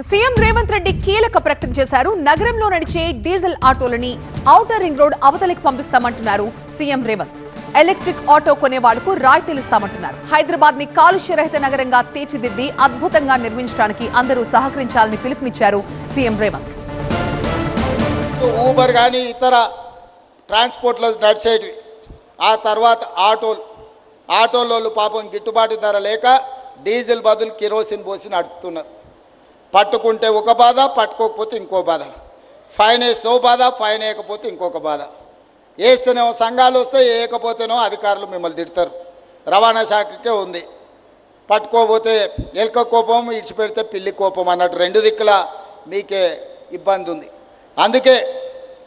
CM Revanth Reddy కీలక ప్రకటన చేశారు. నగరంలో నడిచే డీజిల్ ఆటోలని ఔటర్ రింగ్ రోడ్ అవతలికి పంపిస్తామంటున్నారు సీఎం రేవంత్. ఎలక్ట్రిక్ ఆటో కొనే వాళ్లకు రాయితీలు ఇస్తామంటున్నారు. హైదరాబాద్ ని కాలుష్యరహిత నగరంగా తీర్చిదిద్ది అద్భుతంగా నిర్మించడానికి అందరూ సహకరించాలని పిలుపునిచ్చారు సీఎం రేవంత్. ఊబర్ కానీ ఇతర ట్రాన్స్పోర్ట్లో నడిచేటివి, ఆ తర్వాత ఆటోలోళ్ళు పాపం గిట్టుబాటు ధర లేక డీజిల్ బదులు కిరోసిన్ పోసి నడుపుతున్నారు. పట్టుకుంటే ఒక బాధ, పట్టుకోకపోతే ఇంకో బాధ, ఫైన్ వేస్తే బాధ, ఫైన్ వేయకపోతే ఇంకొక బాధ. వేస్తేనేమో సంఘాలు వస్తే, వేయకపోతేనో అధికారులు మిమ్మల్ని తిడతారు. రవాణా శాఖకే ఉంది, పట్టుకోకపోతే ఎలక కోపం, ఇడిచిపెడితే పిల్లి కోపం అన్నట్టు రెండు దిక్కుల మీకే ఇబ్బంది ఉంది. అందుకే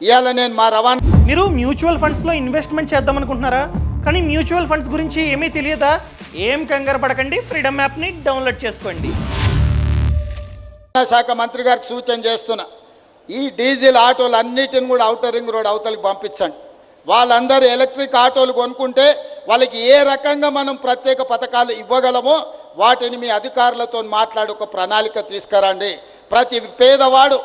ఇవాళ నేను మా రవాణా మీరు మ్యూచువల్ ఫండ్స్లో ఇన్వెస్ట్మెంట్ చేద్దాం అనుకుంటున్నారా? కానీ మ్యూచువల్ ఫండ్స్ గురించి ఏమీ తెలియదా? ఏం కంగారు పడకండి, ఫ్రీడమ్ యాప్ని డౌన్లోడ్ చేసుకోండి. శాఖ మంత్రి గారికి సూచన చేస్తున్నా, ఈ డీజిల్ ఆటోలు అన్నిటిని కూడా ఔటర్ రింగ్ రోడ్ అవతలికి పంపించండి. వాళ్ళందరూ ఎలక్ట్రిక్ ఆటోలు కొనుక్కుంటే వాళ్ళకి ఏ రకంగా మనం ప్రత్యేక పథకాలు ఇవ్వగలమో వాటిని మీ అధికారులతో మాట్లాడి ఒక ప్రణాళిక తీసుకురండి. ప్రతి పేదవాడు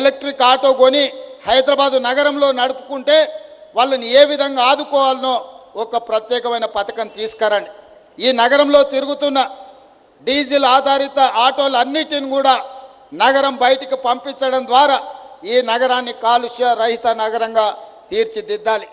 ఎలక్ట్రిక్ ఆటో కొని హైదరాబాదు నగరంలో నడుపుకుంటే వాళ్ళని ఏ విధంగా ఆదుకోవాలనో ఒక ప్రత్యేకమైన పథకం తీసుకురండి. ఈ నగరంలో తిరుగుతున్న డీజిల్ ఆధారిత ఆటోలు అన్నిటిని కూడా నగరం బయటికి పంపించడం ద్వారా ఈ నగరాన్ని కాలుష్య రహిత నగరంగా తీర్చిదిద్దాలి.